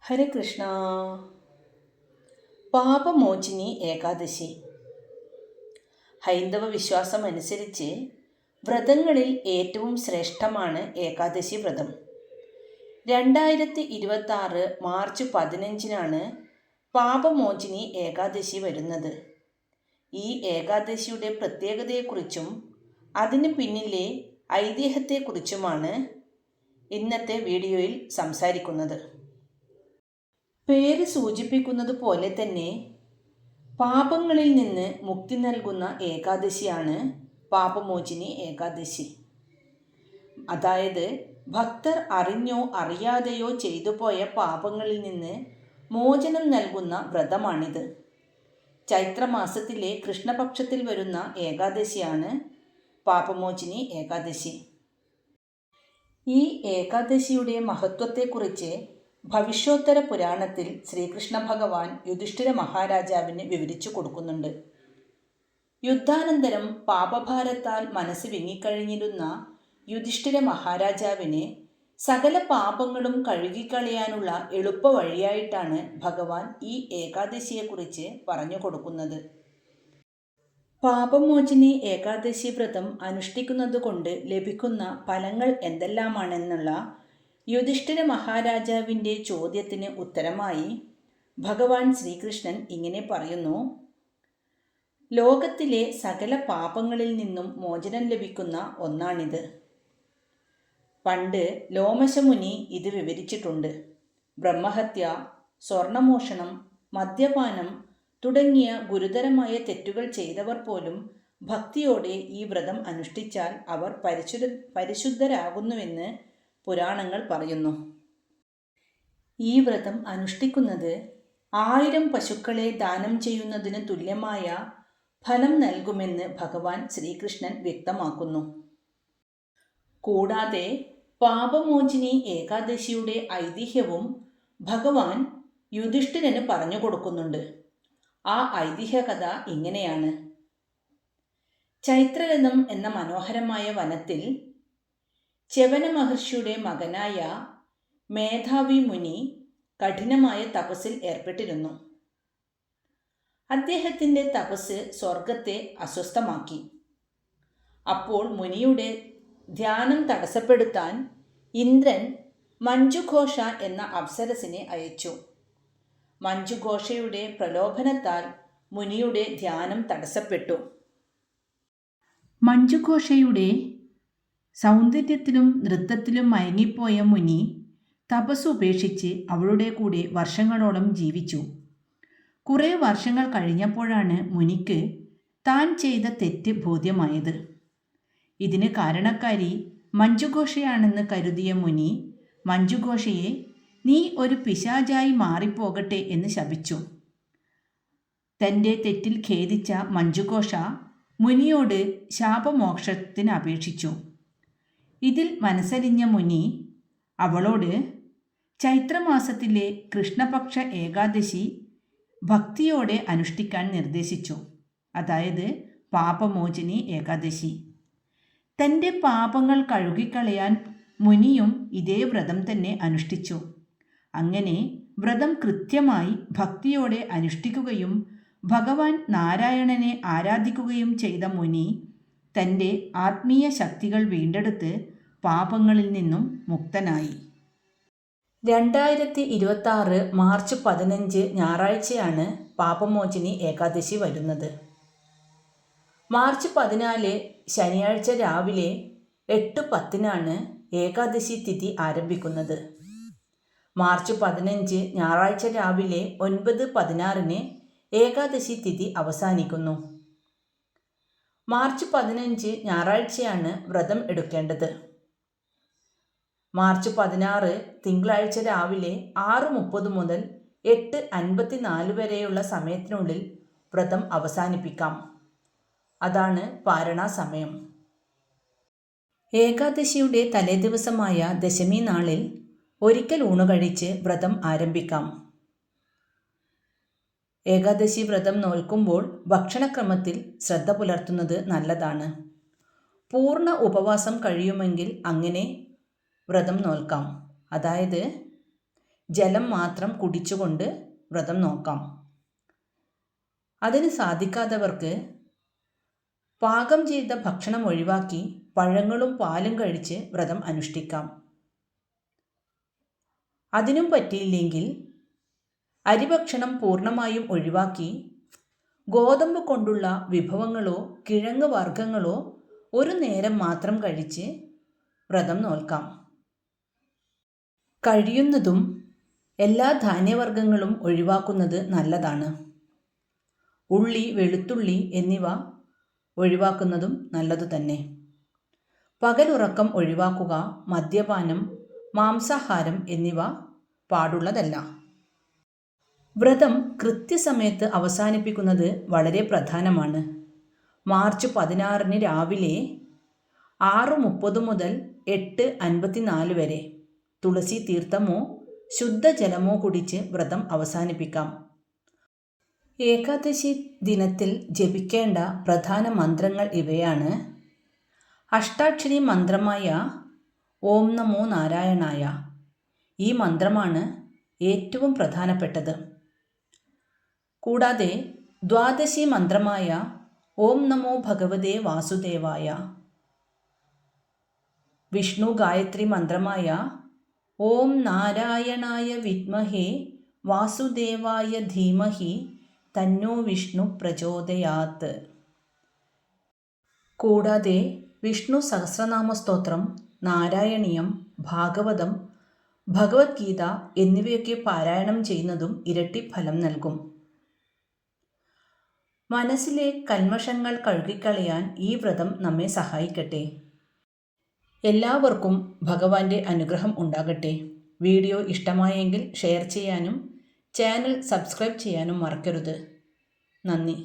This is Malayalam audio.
ഹരേ കൃഷ്ണ. പാപമോചിനി ഏകാദശി. ഹൈന്ദവ വിശ്വാസം അനുസരിച്ച് വ്രതങ്ങളിൽ ഏറ്റവും ശ്രേഷ്ഠമാണ് ഏകാദശി വ്രതം. 2026 മാർച്ച് 15 പാപമോചിനി ഏകാദശി വരുന്നത്. ഈ ഏകാദശിയുടെ പ്രത്യേകതയെക്കുറിച്ചും അതിന് പിന്നിലെ ഐതിഹ്യത്തെക്കുറിച്ചുമാണ് ഇന്നത്തെ വീഡിയോയിൽ സംസാരിക്കുന്നത്. പേര് സൂചിപ്പിക്കുന്നത് പോലെ തന്നെ പാപങ്ങളിൽ നിന്ന് മുക്തി നൽകുന്ന ഏകാദശിയാണ് പാപമോചിനി ഏകാദശി. അതായത് ഭക്തർ അറിഞ്ഞോ അറിയാതെയോ ചെയ്തുപോയ പാപങ്ങളിൽ നിന്ന് മോചനം നൽകുന്ന വ്രതമാണിത്. ചൈത്രമാസത്തിലെ കൃഷ്ണപക്ഷത്തിൽ വരുന്ന ഏകാദശിയാണ് പാപമോചിനി ഏകാദശി. ഈ ഏകാദശിയുടെ മഹത്വത്തെക്കുറിച്ച് ഭവിഷ്യോത്തര പുരാണത്തിൽ ശ്രീകൃഷ്ണ ഭഗവാൻ യുധിഷ്ഠിര മഹാരാജാവിന് വിവരിച്ചു കൊടുക്കുന്നുണ്ട്. യുദ്ധാനന്തരം പാപഭാരത്താൽ മനസ്സ് വിങ്ങിക്കഴിഞ്ഞിരുന്ന യുധിഷ്ഠിര മഹാരാജാവിന് സകല പാപങ്ങളും കഴുകിക്കളയാനുള്ള എളുപ്പ വഴിയായിട്ടാണ് ഭഗവാൻ ഈ ഏകാദശിയെക്കുറിച്ച് പറഞ്ഞു കൊടുക്കുന്നത്. പാപമോചിനി ഏകാദശി വ്രതം അനുഷ്ഠിക്കുന്നതുകൊണ്ട് ലഭിക്കുന്ന ഫലങ്ങൾ എന്തെല്ലാമാണെന്നുള്ള യുധിഷ്ഠിര മഹാരാജാവിൻ്റെ ചോദ്യത്തിന് ഉത്തരമായി ഭഗവാൻ ശ്രീകൃഷ്ണൻ ഇങ്ങനെ പറയുന്നു. ലോകത്തിലെ സകല പാപങ്ങളിൽ നിന്നും മോചനം ലഭിക്കുന്ന ഒന്നാണിത്. പണ്ട് ലോമശമുനി ഇത് വിവരിച്ചിട്ടുണ്ട്. ബ്രഹ്മഹത്യ, സ്വർണമോഷണം, മദ്യപാനം തുടങ്ങിയ ഗുരുതരമായ തെറ്റുകൾ ചെയ്തവർ പോലും ഭക്തിയോടെ ഈ വ്രതം അനുഷ്ഠിച്ചാൽ അവർ പരിശുദ്ധരാകുന്നുവെന്ന് പുരാണങ്ങൾ പറയുന്നു. ഈ വ്രതം അനുഷ്ഠിക്കുന്നത് 1000 പശുക്കളെ ദാനം ചെയ്യുന്നതിന് തുല്യമായ ഫലം നൽകുമെന്ന് ഭഗവാൻ ശ്രീകൃഷ്ണൻ വ്യക്തമാക്കുന്നു. കൂടാതെ പാപമോചിനി ഏകാദശിയുടെ ഐതിഹ്യവും ഭഗവാൻ യുധിഷ്ഠിരന് പറഞ്ഞു കൊടുക്കുന്നുണ്ട്. ആ ഐതിഹ്യകഥ ഇങ്ങനെയാണ്. ചൈത്രരഥം എന്ന മനോഹരമായ വനത്തിൽ ച്യവന മഹർഷിയുടെ മകനായ മേധാവി മുനി കഠിനമായ തപസ്സിൽ ഏർപ്പെട്ടിരുന്നു. അദ്ദേഹത്തിൻ്റെ തപസ് സ്വർഗത്തെ അസ്വസ്ഥമാക്കി. അപ്പോൾ മുനിയുടെ ധ്യാനം തടസ്സപ്പെടുത്താൻ ഇന്ദ്രൻ മഞ്ജുഘോഷ എന്ന അപ്സരസിനെ അയച്ചു. മഞ്ജുഘോഷയുടെ പ്രലോഭനത്താൽ മുനിയുടെ ധ്യാനം തടസ്സപ്പെട്ടു. മഞ്ജുഘോഷയുടെ സൗന്ദര്യത്തിലും നൃത്തത്തിലും മയങ്ങിപ്പോയ മുനി തപസ് ഉപേക്ഷിച്ച് അവളുടെ കൂടെ വർഷങ്ങളോളം ജീവിച്ചു. കുറേ വർഷങ്ങൾ കഴിഞ്ഞപ്പോഴാണ് മുനിക്ക് താൻ ചെയ്ത തെറ്റ് ബോധ്യമായത്. ഇതിന് കാരണക്കാരി മഞ്ജുഘോഷയാണെന്ന് കരുതിയ മുനി മഞ്ജുഘോഷയെ "നീ ഒരു പിശാചായി മാറിപ്പോകട്ടെ" എന്ന് ശപിച്ചു. തൻ്റെ തെറ്റിൽ ഖേദിച്ച മഞ്ജുഘോഷ മുനിയോട് ശാപമോക്ഷത്തിന് അപേക്ഷിച്ചു. ഇതിൽ മനസ്സലിഞ്ഞ മുനി അവളോട് ചൈത്രമാസത്തിലെ കൃഷ്ണപക്ഷ ഏകാദശി ഭക്തിയോടെ അനുഷ്ഠിക്കാൻ നിർദ്ദേശിച്ചു. അതായത് പാപമോചിനി ഏകാദശി. തൻ്റെ പാപങ്ങൾ കഴുകിക്കളയാൻ മുനിയും ഇതേ വ്രതം തന്നെ അനുഷ്ഠിച്ചു. അങ്ങനെ വ്രതം കൃത്യമായി ഭക്തിയോടെ അനുഷ്ഠിക്കുകയും ഭഗവാൻ നാരായണനെ ആരാധിക്കുകയും ചെയ്ത മുനി തൻ്റെ ആത്മീയ ശക്തികൾ വീണ്ടെടുത്ത് പാപങ്ങളിൽ നിന്നും മുക്തനായി. 2026 മാർച്ച് 15 ഞായറാഴ്ചയാണ് പാപമോചിനി ഏകാദശി വരുന്നത്. മാർച്ച് 14 ശനിയാഴ്ച രാവിലെ 8:10 ഏകാദശി തിഥി ആരംഭിക്കുന്നത്. മാർച്ച് 15 ഞായറാഴ്ച രാവിലെ 9:16 ഏകാദശി തിഥി അവസാനിക്കുന്നു. മാർച്ച് 15 ഞായറാഴ്ചയാണ് വ്രതം എടുക്കേണ്ടത്. മാർച്ച് 16 തിങ്കളാഴ്ച രാവിലെ 6:30 മുതൽ 8:54 വരെയുള്ള സമയത്തിനുള്ളിൽ വ്രതം അവസാനിപ്പിക്കാം. അതാണ് പാരണ സമയം. ഏകാദശിയുടെ തലേദിവസമായ ദശമി നാളിൽ ഒരിക്കൽ ഊണ് കഴിച്ച് വ്രതം ആരംഭിക്കാം. ഏകാദശി വ്രതം നോൽക്കുമ്പോൾ ഭക്ഷണക്രമത്തിൽ ശ്രദ്ധ പുലർത്തുന്നത് നല്ലതാണ്. പൂർണ്ണ ഉപവാസം കഴിയുമെങ്കിൽ അങ്ങനെ വ്രതം നോൽക്കാം. അതായത് ജലം മാത്രം കുടിച്ചുകൊണ്ട് വ്രതം നോക്കാം. അതിന് സാധിക്കാത്തവർക്ക് പാകം ചെയ്ത ഭക്ഷണം ഒഴിവാക്കി പഴങ്ങളും പാലും കഴിച്ച് വ്രതം അനുഷ്ഠിക്കാം. അതിനും പറ്റിയില്ലെങ്കിൽ അരിഭക്ഷണം പൂർണ്ണമായും ഒഴിവാക്കി ഗോതമ്പ് കൊണ്ടുള്ള വിഭവങ്ങളോ കിഴങ്ങ് വർഗ്ഗങ്ങളോ ഒരു നേരം മാത്രം കഴിച്ച് വ്രതം നോൽക്കാം. കഴിയുന്നതും എല്ലാ ധാന്യവർഗ്ഗങ്ങളും ഒഴിവാക്കുന്നത് നല്ലതാണ്. ഉള്ളി, വെളുത്തുള്ളി എന്നിവ ഒഴിവാക്കുന്നതും നല്ലതു തന്നെ. പകലുറക്കം ഒഴിവാക്കുക, മദ്യപാനം, മാംസാഹാരം എന്നിവ പാടുള്ളതല്ല. വ്രതം കൃത്യസമയത്ത് അവസാനിപ്പിക്കുന്നത് വളരെ പ്രധാനമാണ്. മാർച്ച് 16 രാവിലെ 6:30 മുതൽ 8:54 വരെ തുളസി തീർത്ഥമോ ശുദ്ധജലമോ കുടിച്ച് വ്രതം അവസാനിപ്പിക്കാം. ഏകാദശി ദിനത്തിൽ ജപിക്കേണ്ട പ്രധാന മന്ത്രങ്ങൾ ഇവയാണ്. അഷ്ടാക്ഷരി മന്ത്രമായ ഓം നമോ നാരായണായ. ഈ മന്ത്രമാണ് ഏറ്റവും പ്രധാനപ്പെട്ടത്. കൂടാതെ ദ്വാദശി മന്ത്രമായ ഓം നമോ ഭഗവതേ വാസുദേവായ. വിഷ്ണു ഗായത്രി മന്ത്രമായ ഓം നാരായണായ വിദ്മഹേ വാസുദേവായ ധീമഹി തന്നോ വിഷ്ണു പ്രചോദയാത്. കൂടാതെ വിഷ്ണു സഹസ്രനാമ സ്തോത്രം, നാരായണീയം, ഭാഗവതം, ഭഗവത്ഗീത എന്നിവയൊക്കെ പാരായണം ചെയ്യുന്നതും ഇരട്ടി ഫലം നൽകും. മനസ്സിലെ കൽമഷങ്ങൾ കഴുകിക്കളയാൻ ഈ വ്രതം നമ്മെ സഹായിക്കട്ടെ. എല്ലാവർക്കും ഭഗവാന്റെ അനുഗ്രഹം ഉണ്ടാകട്ടെ. വീഡിയോ ഇഷ്ടമായെങ്കിൽ ഷെയർ ചെയ്യാനും ചാനൽ സബ്സ്ക്രൈബ് ചെയ്യാനും മറക്കരുത്. നന്ദി.